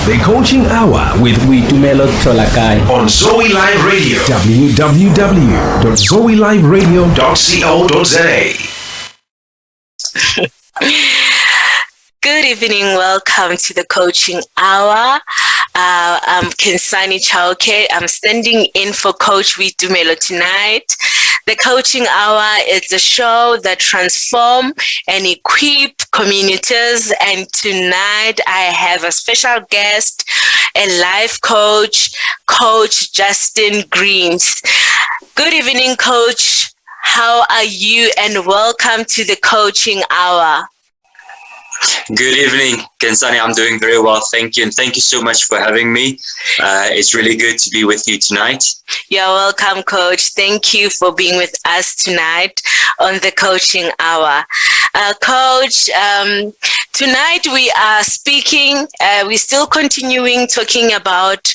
The Coaching Hour with Boitumelo on Zoe Live Radio. www.zoeliveradio.co.za. Good evening. Welcome to the Coaching Hour. I'm Khensani Chauke. I'm standing in for Coach Boitumelo tonight. The Coaching Hour is a show that transforms and equips communities. And tonight I have a special guest, a life coach, Coach Justin Greens. Good evening, Coach. How are you? And welcome to the Coaching Hour. Good evening, Khensani. I'm doing very well, thank you. And thank you so much for having me. It's really good to be with you tonight. You're welcome, Coach. Thank you for being with us tonight on the Coaching Hour. Coach, tonight we are speaking, we're still continuing talking about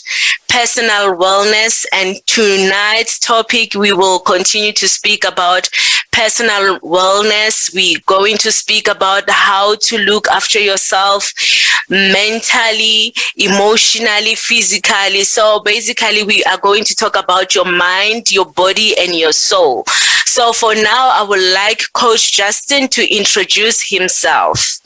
personal wellness, and tonight's topic we will continue to speak about personal wellness. We're going to speak about how to look after yourself mentally, emotionally, physically. So basically we are going to talk about your mind, your body, and your soul. So for now, I would like Coach Justin to introduce himself.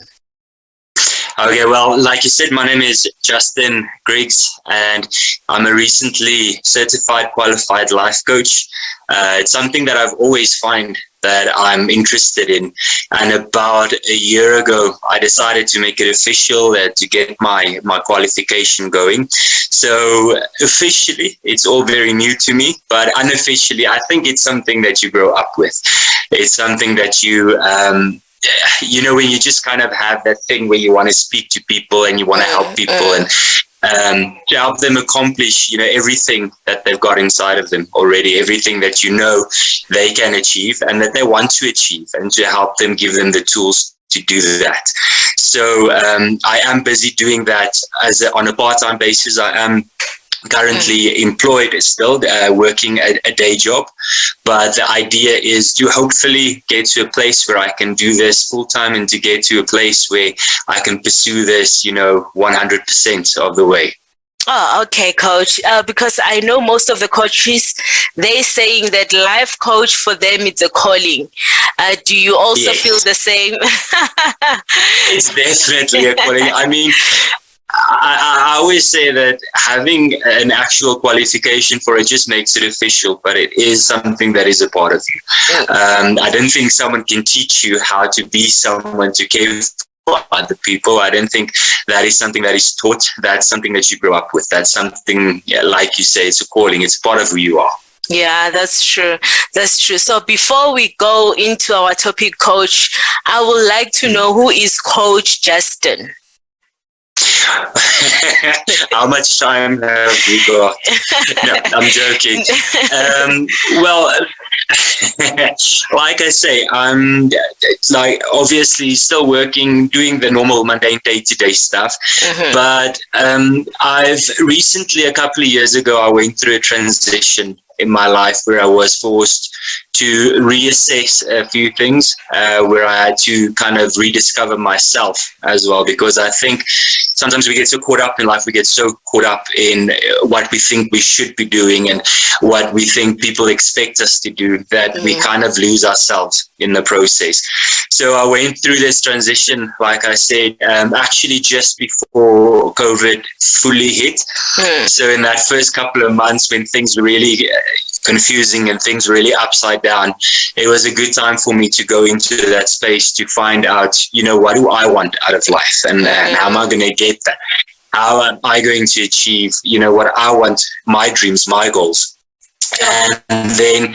Okay, well, like you said, my name is Justin Griggs, and I'm a recently certified qualified life coach. It's something that I've always found that I'm interested in. And about a year ago, I decided to make it official, to get my qualification going. So officially, it's all very new to me, but unofficially, I think it's something that you grow up with. It's something that you when you just kind of have that thing where you want to speak to people and you want to help people and to help them accomplish, everything that they've got inside of them already, everything that they can achieve and that they want to achieve, and to help them, give them the tools to do that. So I am busy doing that on a part-time basis. I am currently employed still, working a day job, but the idea is to hopefully get to a place where I can do this full time, and to get to a place where I can pursue this 100% of the way. Oh, okay, Coach. Because I know most of the coaches, they're saying that life coach for them, it's a calling. Do you also feel the same? It's definitely a calling. I mean, I always say that having an actual qualification for it just makes it official, but it is something that is a part of you. I don't think someone can teach you how to be someone to care for other people. I don't think that is something that is taught. That's something that you grow up with. That's something, like you say, it's a calling. It's part of who you are. Yeah, that's true. That's true. So before we go into our topic, Coach, I would like to know, who is Coach Justin? How much time have we got? No, I'm joking. Well, like I say, I'm obviously still working, doing the normal mundane day-to-day stuff. But I've recently, a couple of years ago, I went through a transition in my life where I was forced to reassess a few things, where I had to kind of rediscover myself as well, because I think sometimes we get so caught up in life, we get so caught up in what we think we should be doing and what we think people expect us to do, that we kind of lose ourselves in the process. So I went through this transition, like I said, actually just before COVID fully hit. So in that first couple of months when things were really confusing and things really upside down, it was a good time for me to go into that space to find out, what do I want out of life, and how am I going to get that? How am I going to achieve, what I want, my dreams, my goals? And then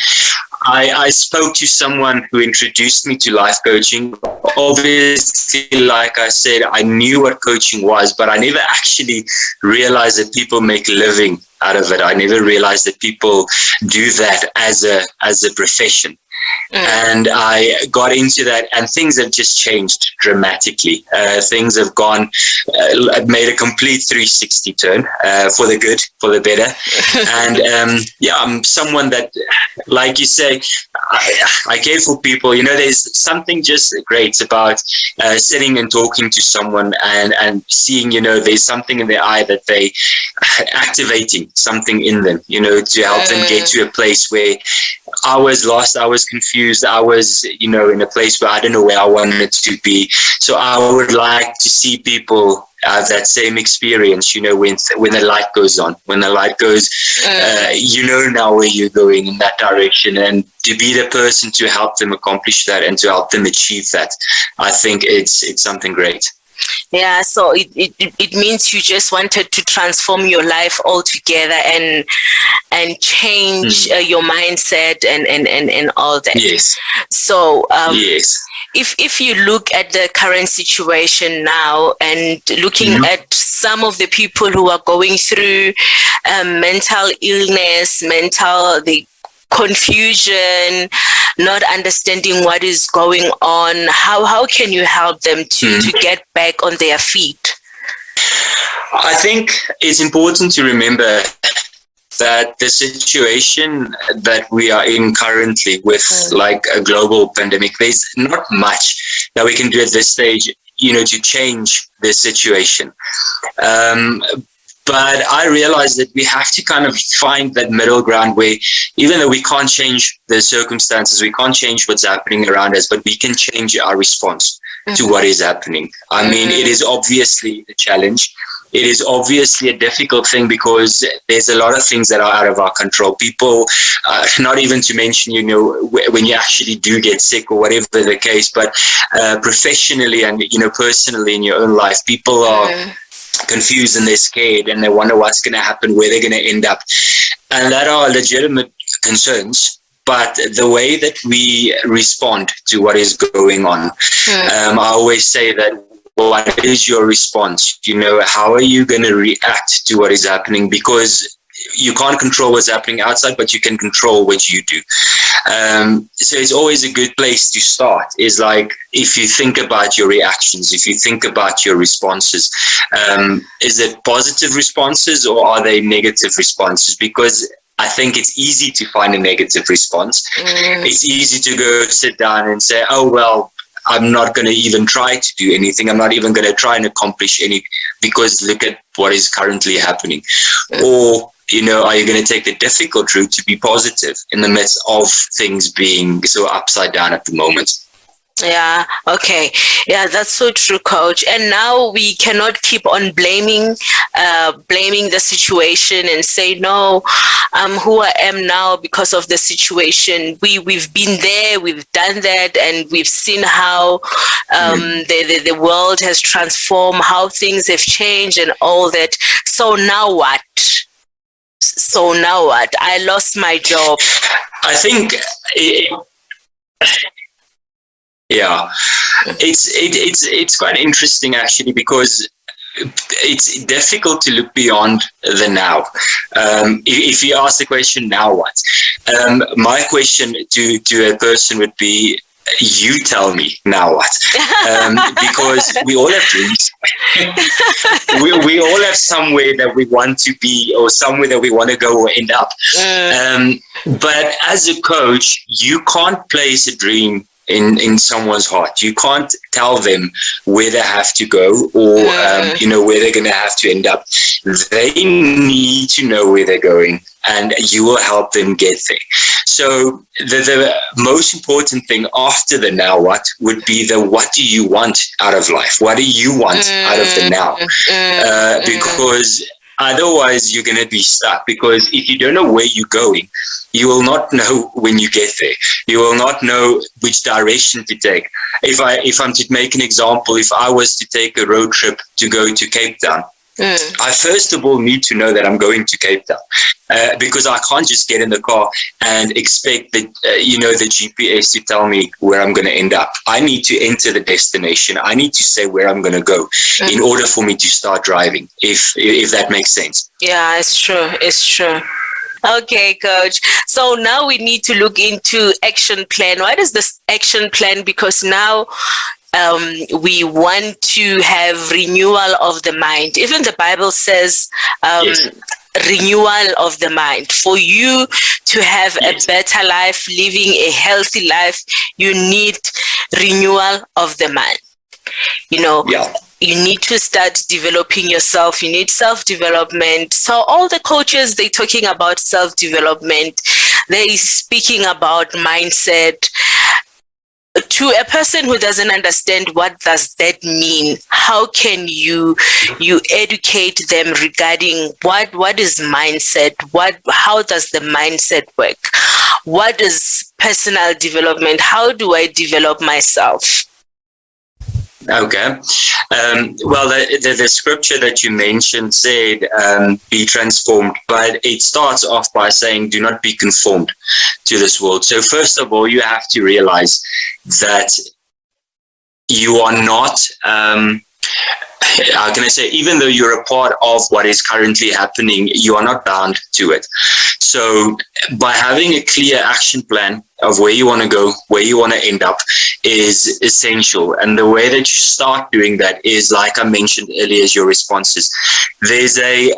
I spoke to someone who introduced me to life coaching. Obviously, like I said, I knew what coaching was, but I never actually realized that people make a living out of it. I never realized that people do that as a profession. And I got into that, and things have just changed dramatically. Things have made a complete 360 turn for the good, for the better. And I'm someone that, like you say, I care for people. There's something just great about sitting and talking to someone and seeing, there's something in their eye that they activating something in them, to help them get to a place where I was lost, I was confused, I was, in a place where I don't know where I wanted to be. So I would like to see people have that same experience, when the light goes on, when the light goes, now where you're going in that direction, and to be the person to help them accomplish that and to help them achieve that. I think it's something great. Yeah, so it means you just wanted to transform your life altogether and change your mindset and all that. Yes. So yes. If you look at the current situation now and looking at some of the people who are going through mental illness, the confusion, not understanding what is going on, how can you help them to get back on their feet? I think it's important to remember that the situation that we are in currently with like a global pandemic, there's not much that we can do at this stage, to change the situation. But I realize that we have to kind of find that middle ground where, even though we can't change the circumstances, we can't change what's happening around us, but we can change our response to what is happening. I mean, it is obviously a challenge. It is obviously a difficult thing because there's a lot of things that are out of our control. People, not even to mention, when you actually do get sick or whatever the case, but professionally and, personally in your own life, people are confused and they're scared and they wonder what's going to happen, where they're going to end up. And that are legitimate concerns. But the way that we respond to what is going on, I always say that, what is your response? How are you going to react to what is happening? Because you can't control what's happening outside, but you can control what you do. So it's always a good place to start, is like, if you think about your reactions, if you think about your responses, is it positive responses or are they negative responses? Because I think it's easy to find a negative response. It's easy to go sit down and say, oh, well, I'm not going to even try to do anything. I'm not even going to try and accomplish any, because look at what is currently happening. Or, are you going to take the difficult route to be positive in the midst of things being so upside down at the moment? Yeah, okay. Yeah, that's so true, Coach. And now we cannot keep on blaming the situation and say, no, I'm who I am now because of the situation. We've been there, we've done that, and we've seen how the world has transformed, how things have changed and all that. So now what? I lost my job. I think... Yeah, it's quite interesting actually, because it's difficult to look beyond the now. If you ask the question, now what? My question to a person would be, you tell me now what? Because we all have dreams. we all have somewhere that we want to be, or somewhere that we want to go or end up. But as a coach, you can't place a dream in someone's heart. You can't tell them where they have to go or where they're going to have to end up. They need to know where they're going, and you will help them get there. So the most important thing after the now what would be the what do you want out of life? What do you want out of the now? Because otherwise you're going to be stuck, because if you don't know where you're going, you will not know when you get there. You will not know which direction to take. If I'm to make an example, if I was to take a road trip to go to Cape Town, I first of all need to know that I'm going to Cape Town, because I can't just get in the car and expect the GPS to tell me where I'm going to end up. I need to enter the destination. I need to say where I'm going to go in order for me to start driving, if that makes sense. Yeah, it's true. Okay, Coach. So now we need to look into action plan. What is this action plan? Because now we want to have renewal of the mind. Even the Bible says, renewal of the mind. For you to have a better life, living a healthy life, you need renewal of the mind. You need to start developing yourself. You need self-development. So all the coaches, they're talking about self-development. They're speaking about mindset. To a person who doesn't understand what does that mean, how can you educate them regarding what is mindset? How does the mindset work? What is personal development? How do I develop myself? Okay. Well, the scripture that you mentioned said, be transformed, but it starts off by saying, do not be conformed to this world. So first of all, you have to realize that you are not, how can I say, even though you're a part of what is currently happening, you are not bound to it. So by having a clear action plan of where you want to go, where you want to end up is essential. And the way that you start doing that is, like I mentioned earlier, is your responses. There's a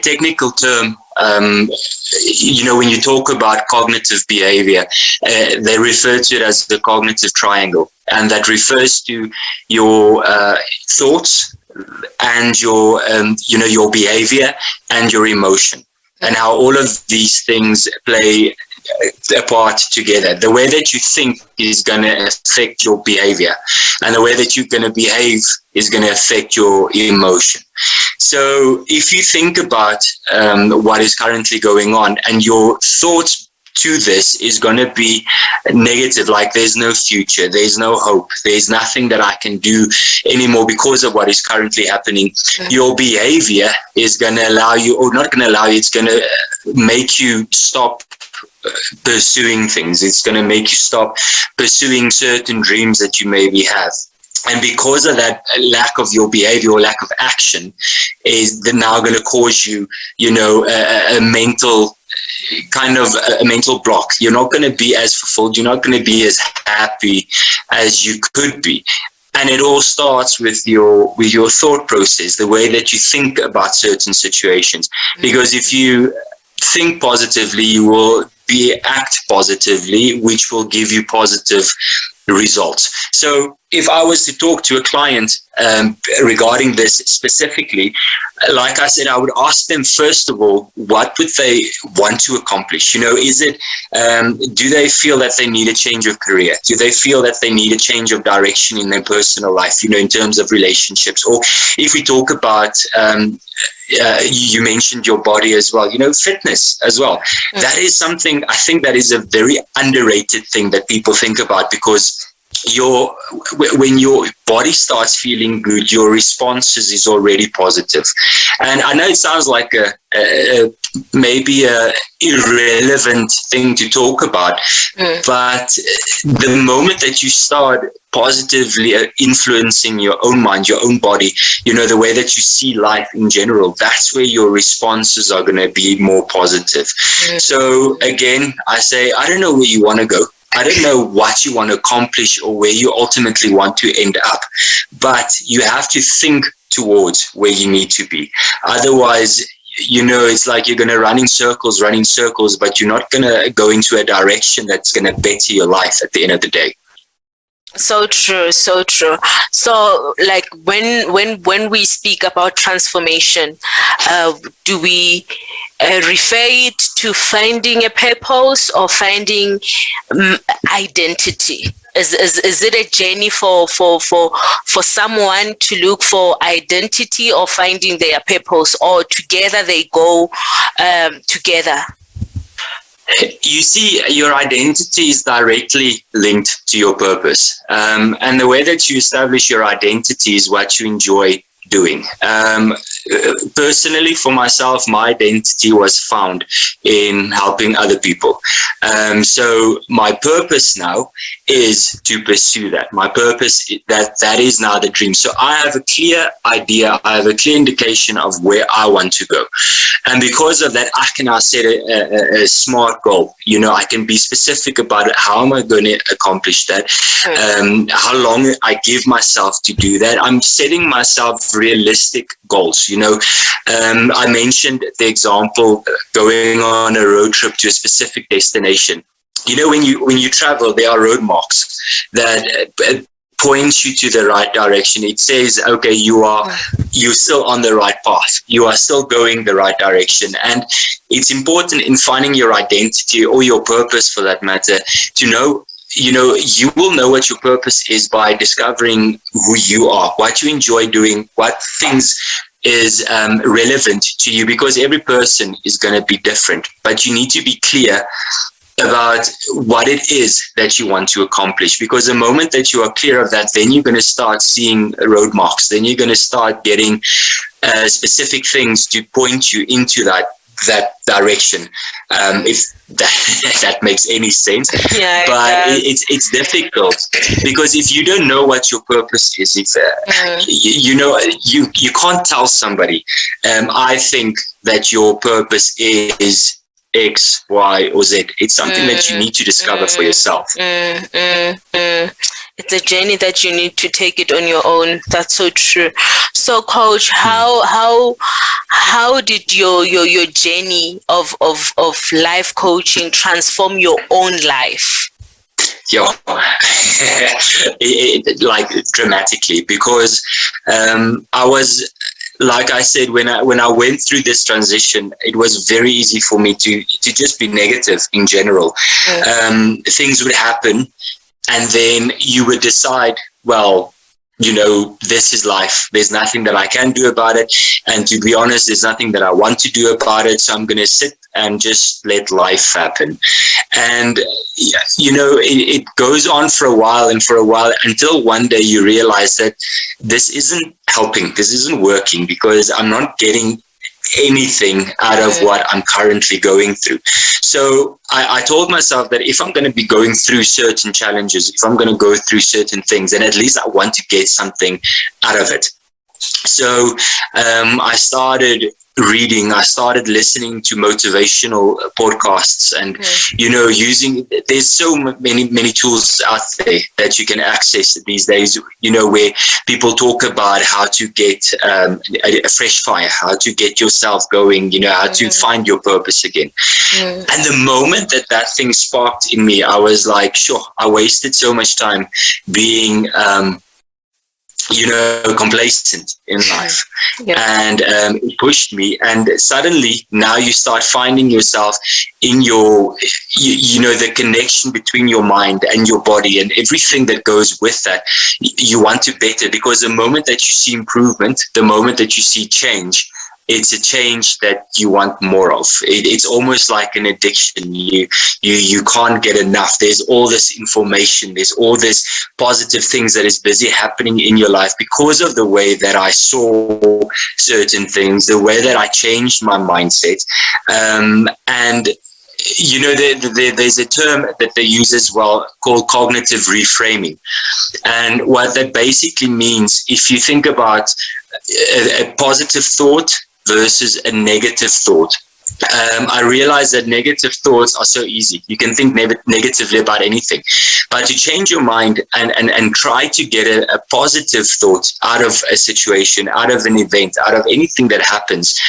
technical term, when you talk about cognitive behavior, they refer to it as the cognitive triangle. And that refers to your thoughts and your behavior and your emotion, and how all of these things play a part together. The way that you think is going to affect your behavior, and the way that you're going to behave is going to affect your emotion. So if you think about what is currently going on, and your thoughts to this is going to be negative, like there's no future, there's no hope, there's nothing that I can do anymore because of what is currently happening, your behavior is going to allow you, or not going to allow you, it's going to make you stop pursuing things. It's going to make you stop pursuing certain dreams that you maybe have. And because of that lack of your behavior or lack of action is now going to cause you, a mental block. You're not going to be as fulfilled. You're not going to be as happy as you could be. And it all starts with your thought process, the way that you think about certain situations. Because if you think positively, you will act positively, which will give you positive results. So if I was to talk to a client regarding this specifically, like I said, I would ask them, first of all, what would they want to accomplish? Is it, do they feel that they need a change of career? Do they feel that they need a change of direction in their personal life, in terms of relationships? Or if we talk about, you mentioned your body as well, fitness as well. That is something, I think that is a very underrated thing that people think about, because when your body starts feeling good, your responses is already positive. And I know it sounds like maybe a irrelevant thing to talk about, but the moment that you start positively influencing your own mind, your own body, the way that you see life in general, that's where your responses are going to be more positive. So again, I say, I don't know where you want to go. I don't know what you want to accomplish or where you ultimately want to end up, but you have to think towards where you need to be. Otherwise, it's like you're going to run in circles, but you're not going to go into a direction that's going to better your life at the end of the day. So true. So like when we speak about transformation, do we refer it to finding a purpose or finding identity? Is it a journey for someone to look for identity or finding their purpose, or together they go together? You see, your identity is directly linked to your purpose. And the way that you establish your identity is what you enjoy doing. Personally, for myself, my identity was found in helping other people. So my purpose now is to pursue that. My purpose, that is now the dream. So I have a clear idea, I have a clear indication of where I want to go. And because of that, I can now set a smart goal. I can be specific about it. How am I going to accomplish that? How long I give myself to do that? I'm setting myself realistic goals. I mentioned the example going on a road trip to a specific destination. When you travel, there are road marks that points you to the right direction. It says, okay, you're still on the right path. You are still going the right direction. And it's important in finding your identity, or your purpose for that matter, to know, you will know what your purpose is by discovering who you are, what you enjoy doing, what things is relevant to you, because every person is going to be different. But you need to be clear about what it is that you want to accomplish, because the moment that you are clear of that, then you're going to start seeing road marks. Then you're going to start getting specific things to point you into that direction, if that makes any sense. Yeah, but it's difficult, because if you don't know what your purpose is, if you can't tell somebody, I think that your purpose is X, Y, or Z. It's something that you need to discover for yourself. It's a journey that you need to take it on your own. That's so true. So, Coach, how did your journey of life coaching transform your own life? Like dramatically, because I was, like I said, when I went through this transition, it was very easy for me to just be negative in general. Things would happen, and then you would decide, well, this is life. There's nothing that I can do about it. And to be honest, there's nothing that I want to do about it. So I'm going to sit and just let life happen. And, it goes on for a while until one day you realize that this isn't helping. This isn't working, because I'm not getting anything out of what I'm currently going through. So I told myself that if I'm going to be going through certain challenges, if I'm going to go through certain things, then at least I want to get something out of it. So I started reading, I started listening to motivational podcasts, and there's so many tools out there that you can access these days, where people talk about how to get a fresh fire, how to get yourself going, how to find your purpose again. And the moment that thing sparked in me, I was like, sure, I wasted so much time being complacent in life. And it pushed me, and suddenly now you start finding yourself in your the connection between your mind and your body and everything that goes with that. You want to better, because the moment that you see improvement, the moment that you see change, it's a change that you want more of. It's almost like an addiction. You can't get enough. There's all this information. There's all this positive things that is busy happening in your life because of the way that I saw certain things, the way that I changed my mindset. And there's a term that they use as well called cognitive reframing. And what that basically means, if you think about a positive thought versus a negative thought, I realized that negative thoughts are so easy. You can think negatively about anything, but to change your mind and try to get a positive thought out of a situation, out of an event, out of anything that happens,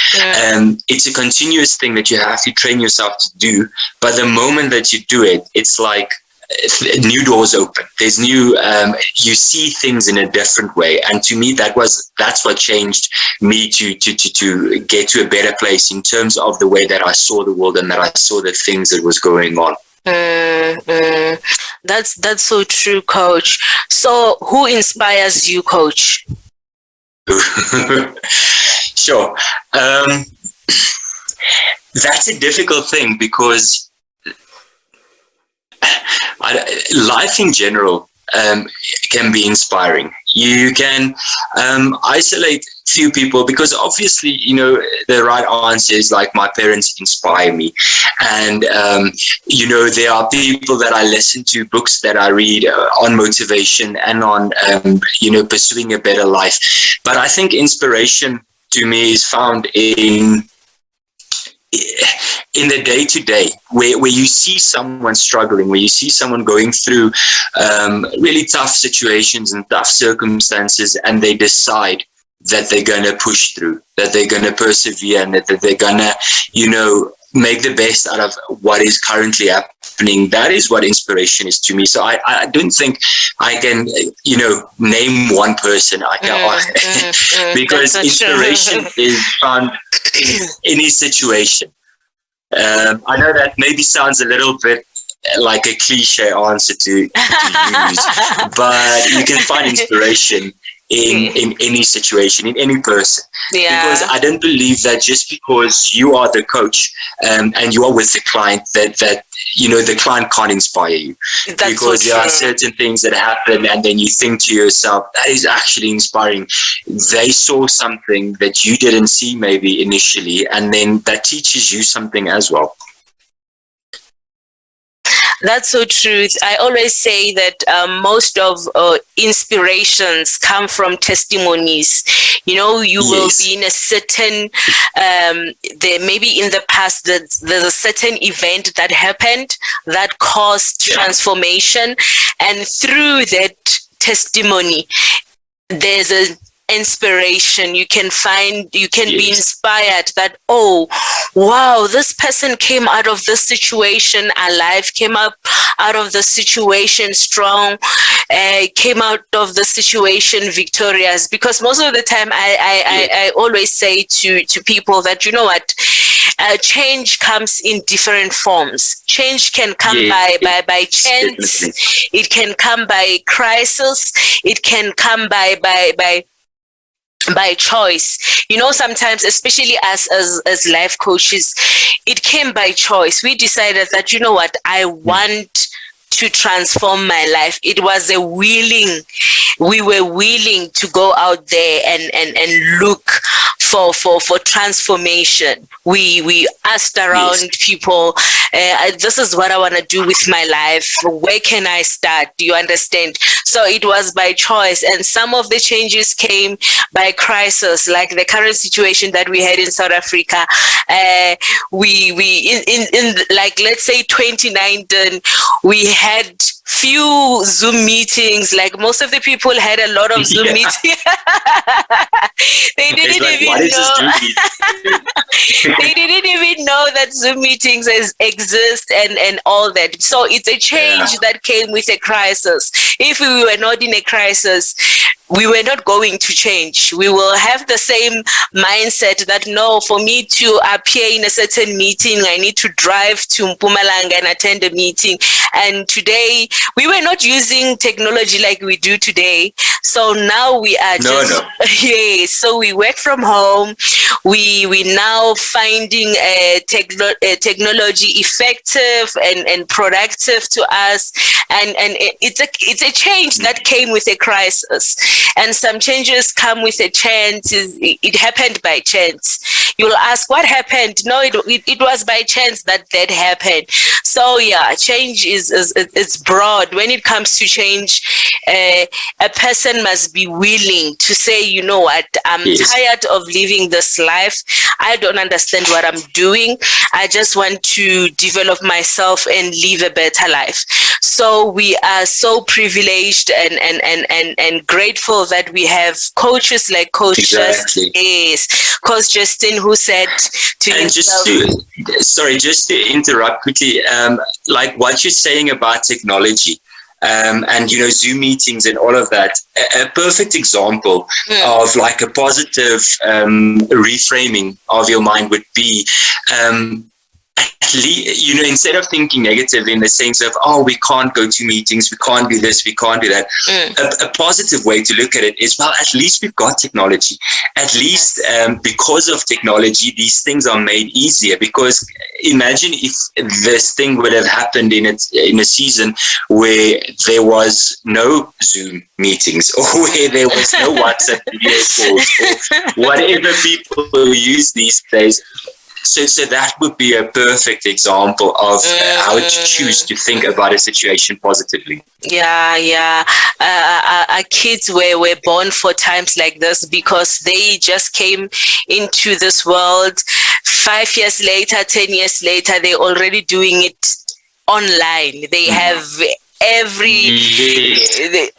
it's a continuous thing that you have to train yourself to do. But the moment that you do it, it's like new doors open. There's new, you see things in a different way. And to me, that's what changed me to get to a better place in terms of the way that I saw the world and that I saw the things that was going on. That's so true, Coach. So who inspires you, Coach? Sure. That's a difficult thing, because life in general can be inspiring. You can isolate few people, because obviously, the right answer is like my parents inspire me. And, there are people that I listen to, books that I read on motivation and on, pursuing a better life. But I think inspiration to me is found in the day-to-day, where you see someone struggling, where you see someone going through really tough situations and tough circumstances, and they decide that they're going to push through, that they're going to persevere, and that they're going to, make the best out of what is currently happening. That is what inspiration is to me. So I don't think I can, name one person. I can, because inspiration is found in any situation. I know that maybe sounds a little bit like a cliche answer to use, but you can find inspiration in any situation, in any person. Because I don't believe that just because you are the coach and you are with the client that the client can't inspire you. That's because so there are true. certain things that happen, and then you think to yourself, that is actually inspiring. They saw something that you didn't see maybe initially, and then that teaches you something as well. That's so true. I always say that most of inspirations come from testimonies. You will be in a certain, there maybe in the past there's a certain event that happened that caused transformation, and through that testimony, there's a inspiration. You can be inspired that, oh wow, this person came out of this situation alive, came up out of the situation strong, came out of the situation victorious. Because most of the time I always say to people that, what, change comes in different forms. Change can come by chance. Definitely. It can come by crisis. It can come by choice. Sometimes, especially as life coaches, it came by choice. We decided that, what, I want to transform my life. It was we were willing to go out there and look for transformation. We asked around people, this is what I want to do with my life. Where can I start? Do you understand? So it was by choice, and some of the changes came by crisis, like the current situation that we had in South Africa. We in like, let's say 2019, we had few Zoom meetings. Like, most of the people had a lot of Zoom meetings. They didn't even know. They didn't even know that Zoom meetings exist and all that. So it's a change that came with a crisis. If we were not in a crisis, we were not going to change. We will have the same mindset that, no, for me to appear in a certain meeting, I need to drive to Mpumalanga and attend a meeting. And today, we were not using technology like we do today. So now we are so we work from home. We now finding technology effective and productive to us. And it's a change that came with a crisis. And some changes come with a chance. It happened by chance. You'll ask, what happened? No, it was by chance that happened. So change is broad. When it comes to change, a person must be willing to say, you know what, I'm tired of living this life. I don't understand what I'm doing. I just want to develop myself and live a better life. So we are so privileged and grateful that we have coaches like Coach Justin, Coach Justin, who said to himself. Just to interrupt quickly, like what you're saying about technology, and Zoom meetings and all of that, a perfect example of like a positive reframing of your mind would be instead of thinking negatively in the sense of, oh, we can't go to meetings, we can't do this, we can't do that, a positive way to look at it is, well, at least we've got technology. At least because of technology, these things are made easier. Because imagine if this thing would have happened in a season where there was no Zoom meetings, or where there was no WhatsApp video calls, or whatever people use these days. So that would be a perfect example of how to choose to think about a situation positively. Our kids were born for times like this because they just came into this world. 5 years later, 10 years later, they're already doing it online. They have they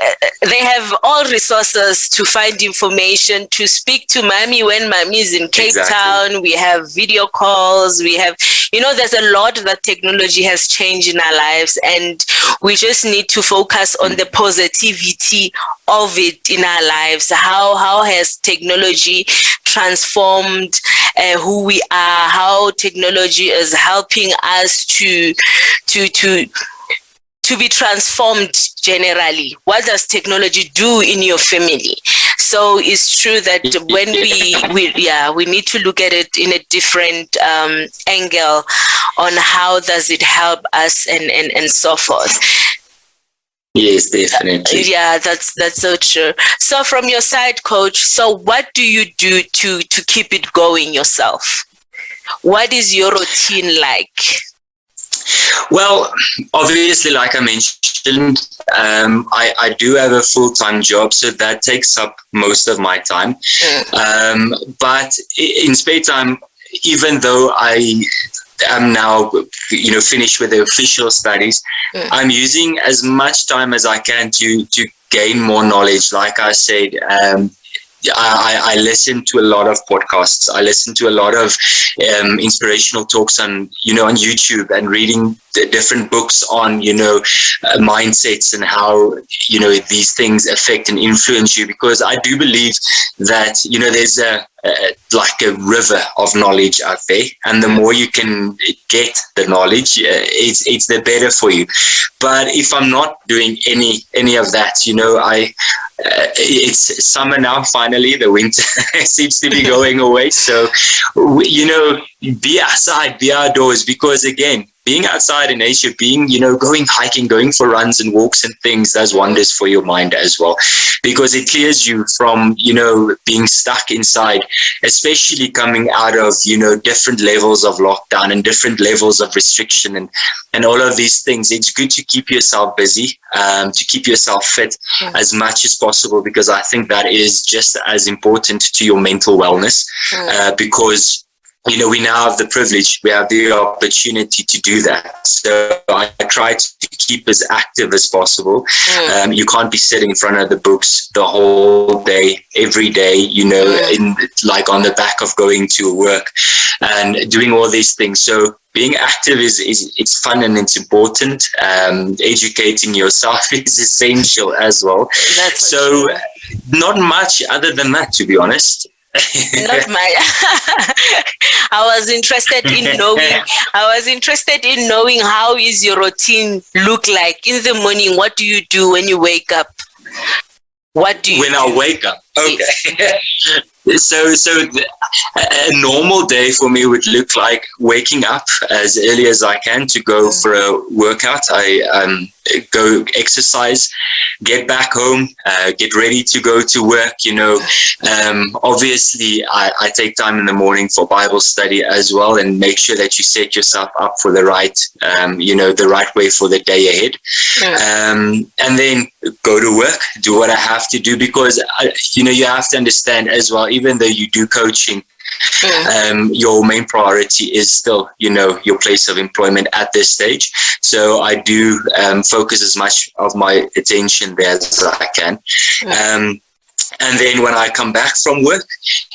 have all resources to find information, to speak to mommy when mommy is in Cape Town. We have video calls. We have, there's a lot that technology has changed in our lives, and we just need to focus on the positivity of it in our lives. How has technology transformed who we are? How technology is helping us to be transformed generally. What does technology do in your family? So it's true that when we need to look at it in a different angle on how does it help us and so forth. Yes, definitely. Yeah, that's so true. So from your side, Coach, so what do you do to keep it going yourself? What is your routine like? Well, obviously, like I mentioned, I do have a full-time job, so that takes up most of my time. But in spare time, even though I am now, finished with the official studies, I'm using as much time as I can to gain more knowledge. Like I said, I listen to a lot of podcasts. I listen to a lot of inspirational talks on YouTube, and reading the different books on, mindsets and how, these things affect and influence you. Because I do believe that, there's like a river of knowledge out there, and the more you can get the knowledge, it's the better for you. But if I'm not doing any of that, it's summer now. Finally, the winter seems to be going away. So, be outside, be outdoors, because again, being outside in nature, going hiking, going for runs and walks and things, does wonders for your mind as well, because it clears you from, being stuck inside, especially coming out of, different levels of lockdown and different levels of restriction and all of these things. It's good to keep yourself busy, to keep yourself fit as much as possible, because I think that is just as important to your mental wellness, because we now have the privilege, we have the opportunity to do that. So I try to keep as active as possible. You can't be sitting in front of the books the whole day, every day, like on the back of going to work and doing all these things. So being active it's fun and it's important. Educating yourself is essential as well. That's so true. Not much other than that, to be honest. Not my I was interested in knowing how is your routine look like in the morning. What do you do when you wake up? What do you when I wake up? Okay. Yes. So a normal day for me would look like waking up as early as I can to go for a workout. I go exercise, get back home, get ready to go to work. Obviously I take time in the morning for Bible study as well, and make sure that you set yourself up for the right, the right way for the day ahead. And then go to work, do what I have to do, because you have to understand as well, even though you do coaching, your main priority is still, your place of employment at this stage. So I do focus as much of my attention there as I can. And then when I come back from work,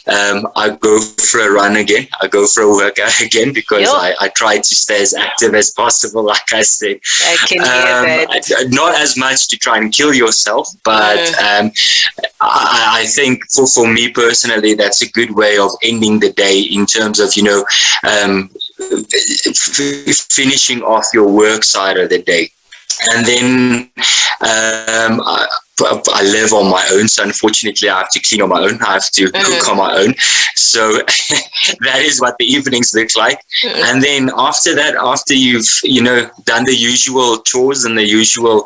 I go for a run again. I go for a workout again, because I try to stay as active as possible, like I said. I can hear that. Not as much to try and kill yourself, but I think for me personally, that's a good way of ending the day, in terms of, finishing off your work side of the day. And then I live on my own, so unfortunately I have to clean on my own. I have to cook on my own. So that is what the evenings look like. And then after that, after you've done the usual chores and the usual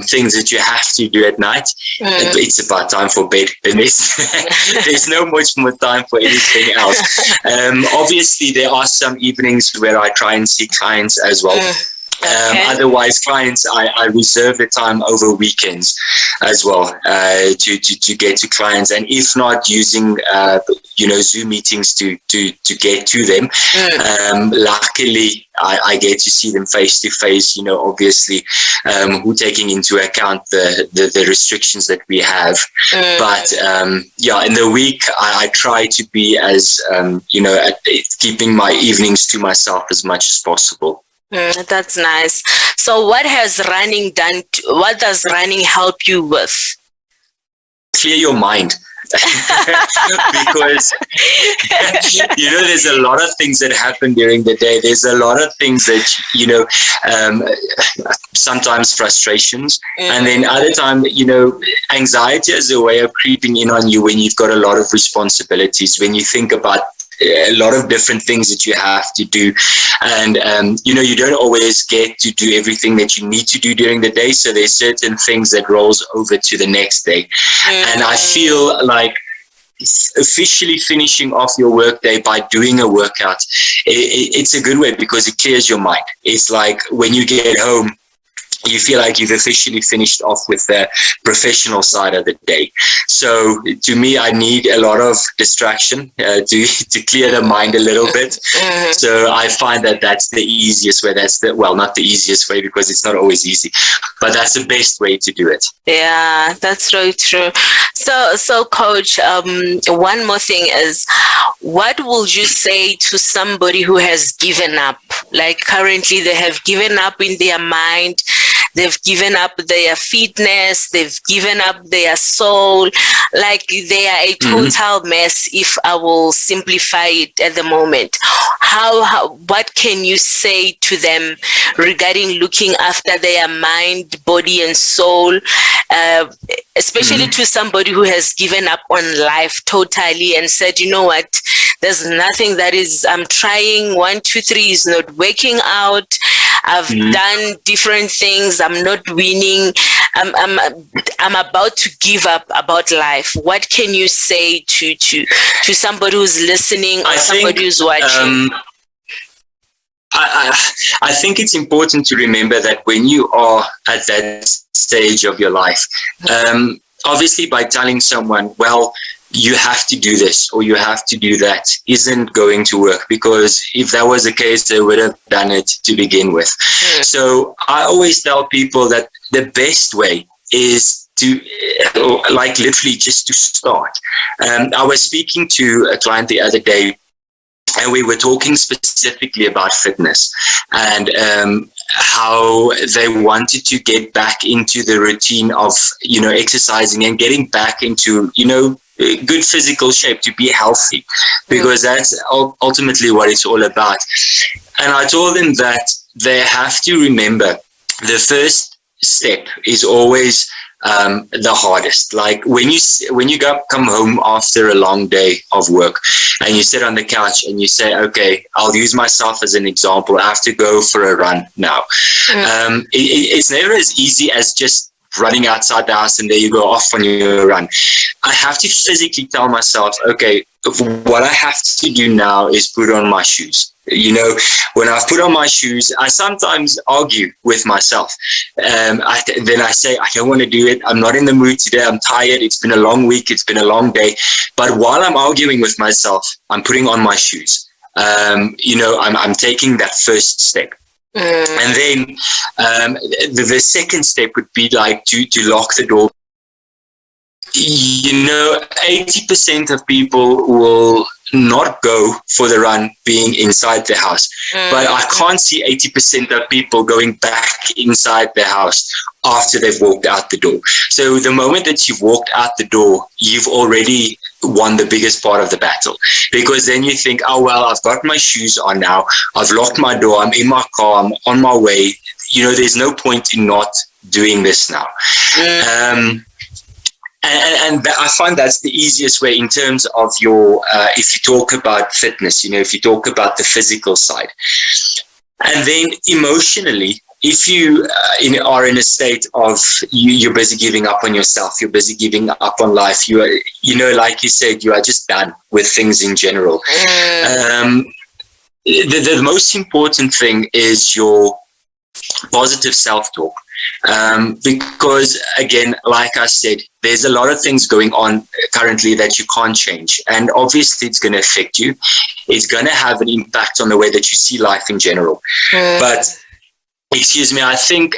things that you have to do at night, it's about time for bed. And there's no much more time for anything else. Obviously there are some evenings where I try and see clients as well. Otherwise, clients, I reserve the time over weekends as well, to get to clients. And if not, using Zoom meetings to get to them. Luckily, I get to see them face to face, obviously, who taking into account the restrictions that we have. But in the week, I try to be as, keeping my evenings to myself as much as possible. That's nice. So what has running done? What does running help you with? Clear your mind. Because there's a lot of things that happen during the day. There's a lot of things that sometimes frustrations, and then other time anxiety is a way of creeping in on you when you've got a lot of responsibilities, when you think about a lot of different things that you have to do, and you don't always get to do everything that you need to do during the day, so there's certain things that rolls over to the next day. And I feel like officially finishing off your workday by doing a workout, it's a good way because it clears your mind. It's like when you get home, you feel like you've officially finished off with the professional side of the day. So to me, I need a lot of distraction to clear the mind a little bit. So I find that that's the easiest way. Not the easiest way because it's not always easy, but that's the best way to do it. Yeah, that's really true. So Coach, one more thing is, what would you say to somebody who has given up? Like currently they have given up in their mind, they've given up their fitness, they've given up their soul, like they are a total mess, if I will simplify it at the moment. What can you say to them regarding looking after their mind, body and soul, especially to somebody who has given up on life totally and said, you know what, there's nothing that is, I'm trying 1, 2, 3 is not working out. I've done different things. I'm not winning. I'm about to give up about life. What can you say to somebody who's listening or somebody who's watching? I think it's important to remember that when you are at that stage of your life, obviously by telling someone, well, you have to do this or you have to do that, isn't going to work, because if that was the case, they would have done it to begin with. So I always tell people that the best way is to literally just to start. I was speaking to a client the other day, and we were talking specifically about fitness and how they wanted to get back into the routine of, exercising and getting back into, good physical shape, to be healthy, because that's ultimately what it's all about. And I told them that they have to remember the first step is always the hardest. Like when you come home after a long day of work and you sit on the couch and you say, okay, I'll use myself as an example. I have to go for a run now. It's never as easy as just running outside the house and there you go off on your run. I have to physically tell myself, okay, what I have to do now is put on my shoes. When I've put on my shoes, I sometimes argue with myself. Then I say, I don't want to do it. I'm not in the mood today. I'm tired. It's been a long week. It's been a long day. But while I'm arguing with myself, I'm putting on my shoes. I'm taking that first step. And then the second step would be like to lock the door. 80% of people will not go for the run being inside the house, but I can't see 80% of people going back inside the house after they've walked out the door. So the moment that you've walked out the door, you've already won the biggest part of the battle, because then you think, oh well, I've got my shoes on now, I've locked my door, I'm in my car, I'm on my way, there's no point in not doing this now. And I find that's the easiest way in terms of your, if you talk about fitness, if you talk about the physical side. And then emotionally, if you are in a state of you're busy giving up on yourself, you're busy giving up on life, you are, like you said, you are just done with things in general. The most important thing is your positive self-talk. Because again, like I said, there's a lot of things going on currently that you can't change, and obviously it's going to affect you. It's going to have an impact on the way that you see life in general. But excuse me, I think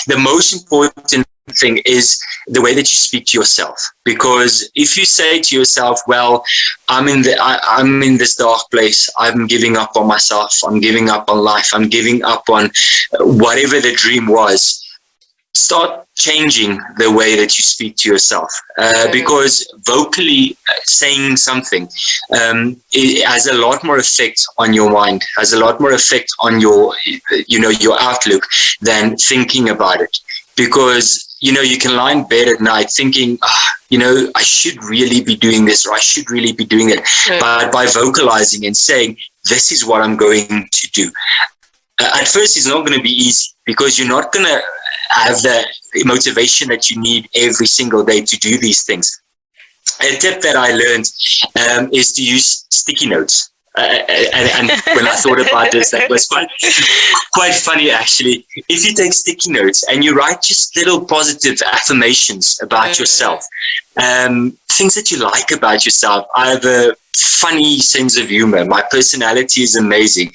the most important thing is the way that you speak to yourself. Because if you say to yourself, well, I'm in this dark place, I'm giving up on myself, I'm giving up on life, I'm giving up on whatever the dream was, start changing the way that you speak to yourself, because vocally saying something it has a lot more effect on your mind, has a lot more effect on your outlook than thinking about it. Because you can lie in bed at night thinking, I should really be doing this, or I should really be doing it. But by vocalizing and saying, this is what I'm going to do, at first it's not going to be easy, because you're not going to have the motivation that you need every single day to do these things. A tip that I learned is to use sticky notes. And when I thought about this, that was quite funny, actually. If you take sticky notes and you write just little positive affirmations about yourself, things that you like about yourself. I have a funny sense of humor. My personality is amazing.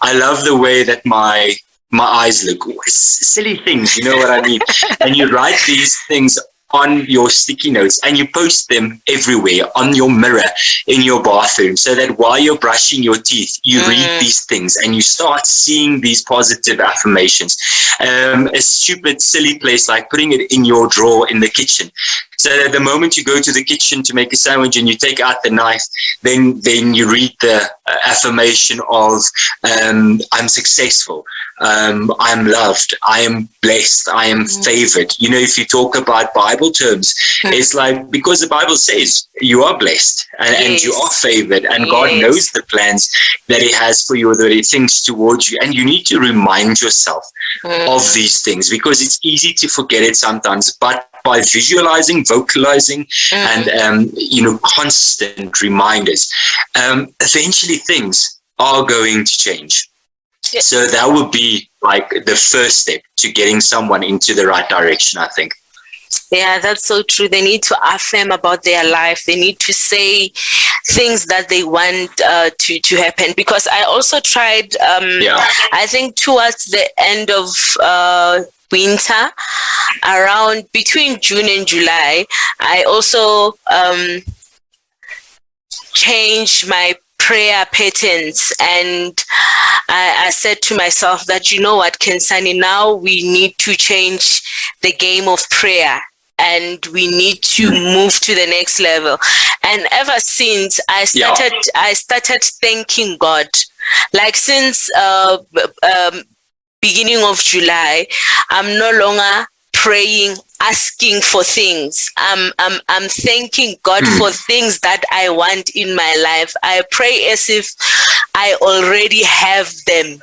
I love the way that my eyes look. Silly things, you know what I mean? And you write these things on your sticky notes and you post them everywhere, on your mirror, in your bathroom, so that while you're brushing your teeth, you read these things and you start seeing these positive affirmations. A stupid, silly place like putting it in your drawer in the kitchen. So that the moment you go to the kitchen to make a sandwich and you take out the knife, then you read the affirmation of I'm successful, I'm loved, I am blessed, I am favored. If you talk about Bible terms, it's like, because the Bible says you are blessed and you are favored, and God knows the plans that He has for you, that He thinks towards you, and you need to remind yourself of these things, because it's easy to forget it sometimes. But by visualizing, vocalizing, and constant reminders, eventually things are going to change. So that would be like the first step to getting someone into the right direction, I think. Yeah, that's so true. They need to affirm about their life. They need to say things that they want to happen. Because I also tried, I think towards the end of winter, around between June and July, I also changed my prayer patterns, and I said to myself that, you know what, Khensani, now we need to change the game of prayer and we need to move to the next level. And ever since I started thanking God, like since beginning of July, I'm no longer praying, asking for things. I'm thanking God for things that I want in my life. I pray as if I already have them.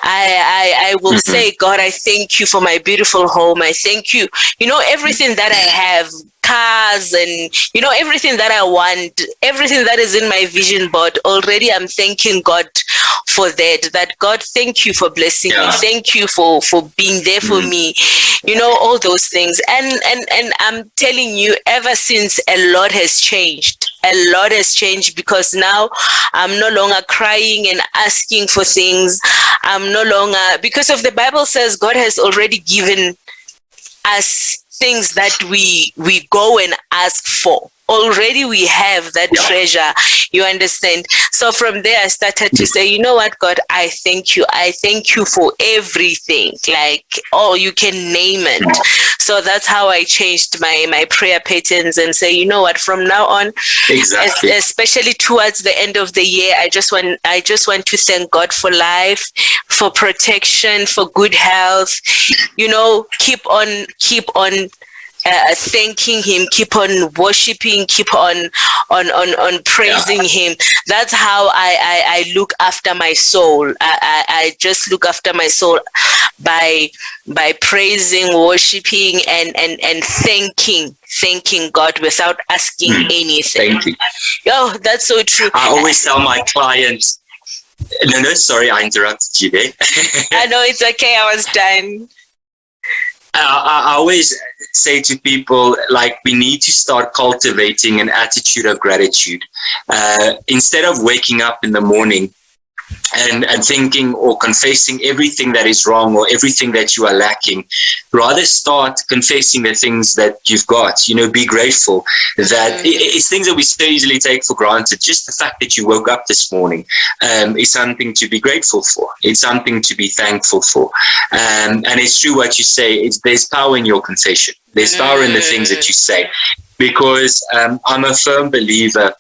I will say, God, I thank you for my beautiful home. I thank you, everything that I have, cars, and everything that I want, everything that is in my vision board. Already I'm thanking God for that God, thank you for blessing me, thank you for being there for me, all those things. And I'm telling you, ever since, a lot has changed. Because now I'm no longer crying and asking for things. I'm no longer, because of the Bible says God has already given us things that we go and ask for. Already we have that treasure, you understand? So from there I started to say, you know what, God, I thank you for everything, like, you can name it. So that's how I changed my prayer patterns and say, you know what, from now on, especially towards the end of the year, I just want to thank God for life, for protection, for good health, keep on thanking Him, keep on worshiping, keep on praising Him. That's how I look after my soul. I just look after my soul by praising, worshiping, and thanking God without asking anything. Thank you. Yo, that's so true. I always tell my clients, No, sorry, I interrupted you there. I know, it's okay. I was done. I always say to people, like, we need to start cultivating an attitude of gratitude. Instead of waking up in the morning and thinking or confessing everything that is wrong or everything that you are lacking, rather start confessing the things that you've got. You know, be grateful. That it's things that we so easily take for granted. Just the fact that you woke up this morning is something to be grateful for. It's something to be thankful for. And it's true what you say. There's power in your confession. There's power in the things that you say. Because I'm a firm believer,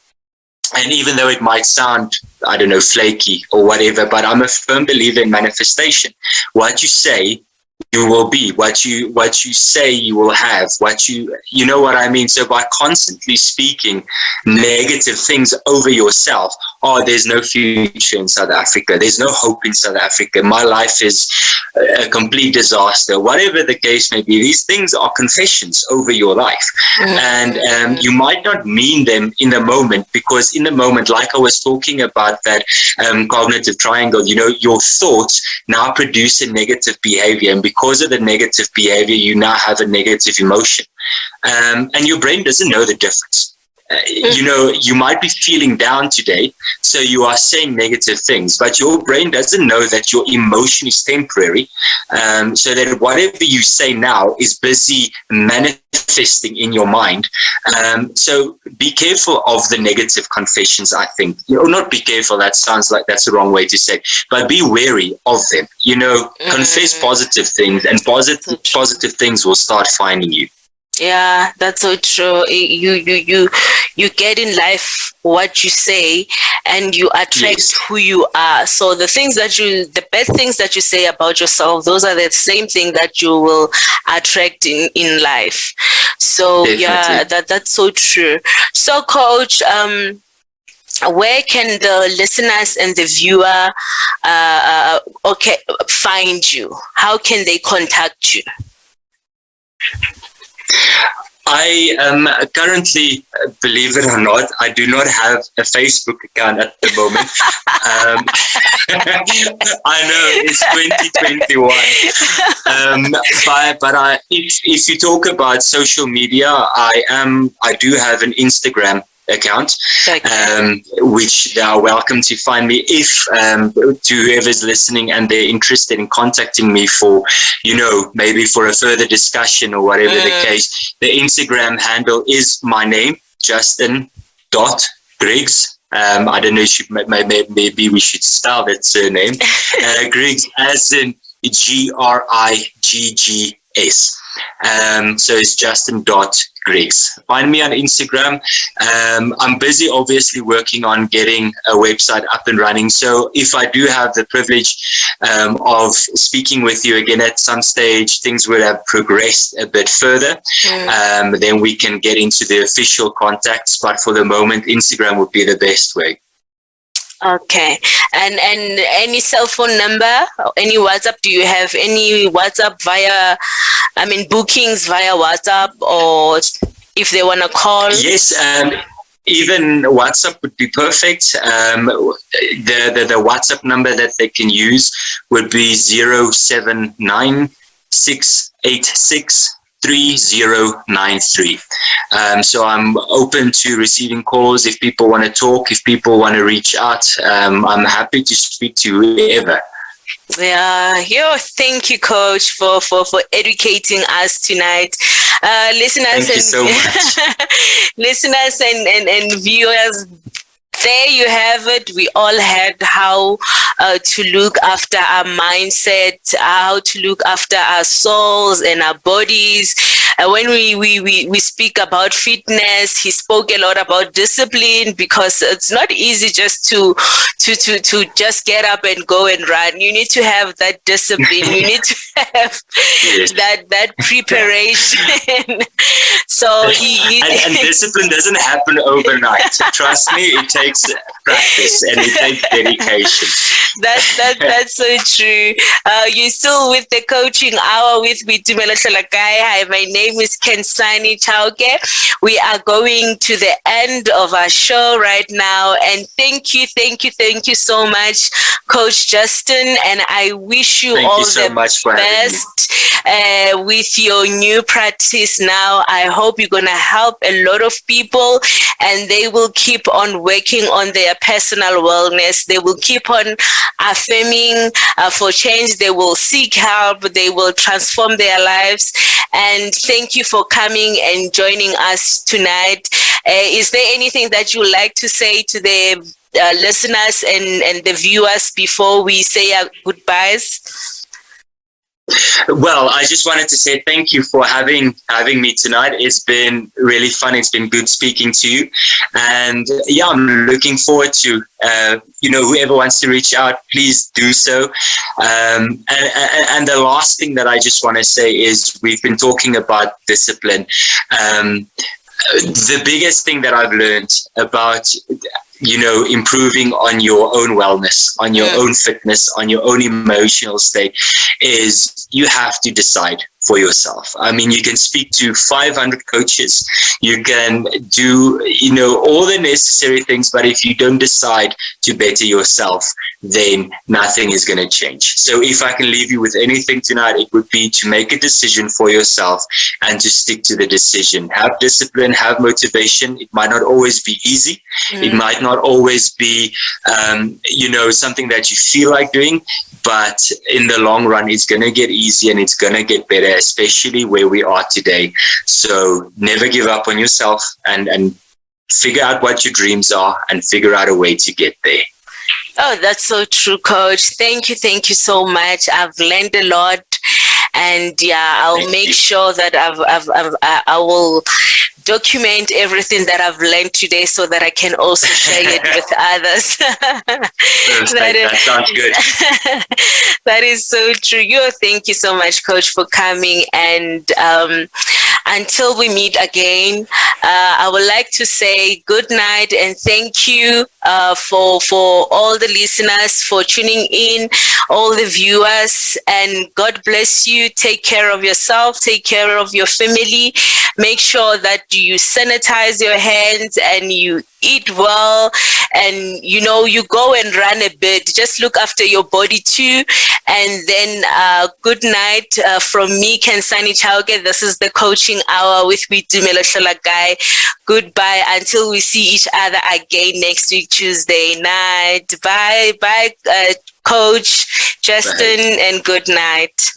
and even though it might sound, I don't know, flaky or whatever, but I'm a firm believer in manifestation. What you say, you will be. What you say, you will have. You know what I mean? So by constantly speaking negative things over yourself, oh, there's no future in South Africa. There's no hope in South Africa. My life is a complete disaster. Whatever the case may be, these things are confessions over your life. And you might not mean them in the moment, because in the moment, like I was talking about that cognitive triangle, you know, your thoughts now produce a negative behavior. And because of the negative behavior, you now have a negative emotion. And your brain doesn't know the difference. You know, you might be feeling down today, so you are saying negative things, but your brain doesn't know that your emotion is temporary. So that whatever you say now is busy manifesting in your mind. So be careful of the negative confessions, I think. You know, not be careful, that sounds like that's the wrong way to say, but be wary of them. You know, confess positive things, and positive things will start finding you. Yeah, that's so true. You get in life what you say, and you attract who you are. So the best things that you say about yourself, those are the same thing that you will attract in life. So definitely. Yeah, that's so true. So Coach, where can the listeners and the viewer find you? How can they contact you? I am currently, believe it or not, I do not have a Facebook account at the moment. I know it's 2021, but if you talk about social media, I do have an Instagram account, which they are welcome to find me. If to whoever's listening and they're interested in contacting me for, you know, maybe for a further discussion or whatever the case, the Instagram handle is my name, Justin.Griggs. I don't know, maybe we should spell that surname. Griggs as in Griggs. So it's Justin.Griggs. Find me on Instagram. I'm busy, obviously, working on getting a website up and running. So if I do have the privilege of speaking with you again at some stage, things would have progressed a bit further, then we can get into the official contacts. But for the moment, Instagram would be the best way. Okay. And any cell phone number or any WhatsApp? Do you have any WhatsApp bookings via WhatsApp, or if they want to call? Yes, even WhatsApp would be perfect. The WhatsApp number that they can use would be 079-686-3093. So I'm open to receiving calls if people want to talk, if people want to reach out. I'm happy to speak to whoever. Yeah, thank you, Coach, for educating us tonight. Listeners, thank you so much. Listeners and viewers, there you have it. We all had how to look after our mindset, how to look after our souls and our bodies. When we speak about fitness, he spoke a lot about discipline, because it's not easy just to just get up and go and run. You need to have that discipline. You need to have that preparation. So and discipline doesn't happen overnight. Trust me, it takes practice and it takes dedication. That's so true. You're still with the coaching hour with Boitumelo. Hi, my name is Khensani Chauke. We are going to the end of our show right now, and thank you so much, Coach Justin. And I wish you all the best with your new practice. Now, I hope you're gonna help a lot of people, and they will keep on working on their personal wellness. They will keep on affirming for change. They will seek help. They will transform their lives. And thank you for coming and joining us tonight. Is there anything that you would like to say to the listeners and the viewers before we say our goodbyes? Well, I just wanted to say thank you for having me tonight. It's been really fun. It's been good speaking to you, and yeah, I'm looking forward to whoever wants to reach out, please do so. And the last thing that I just want to say is we've been talking about discipline. The biggest thing that I've learned about improving on your own wellness, on your own fitness, on your own emotional state is you have to decide for yourself. I mean, you can speak to 500 coaches, you can do, all the necessary things, but if you don't decide to better yourself, then nothing is going to change. So if I can leave you with anything tonight, it would be to make a decision for yourself and to stick to the decision. Have discipline, have motivation. It might not always be easy. It might not always be, something that you feel like doing, but in the long run, it's going to get easier and it's going to get better, especially where we are today. So never give up on yourself and figure out what your dreams are and figure out a way to get there. Oh, that's so true, Coach. Thank you so much. I've learned a lot, and yeah, I'll make sure that I will document everything that I've learned today so that I can also share it with others. That sounds good. That is so true. Thank you so much, Coach, for coming. And until we meet again, I would like to say good night and thank you for all the listeners for tuning in, all the viewers, and God bless you. Take care of yourself, take care of your family. Make sure that you sanitize your hands and you eat well, and you go and run a bit. Just look after your body too. And then good night from me, Khensani Chauke. This is the coaching hour with Boitumelo. Goodbye until we see each other again next week, Tuesday night. Bye, Coach Justin, and good night.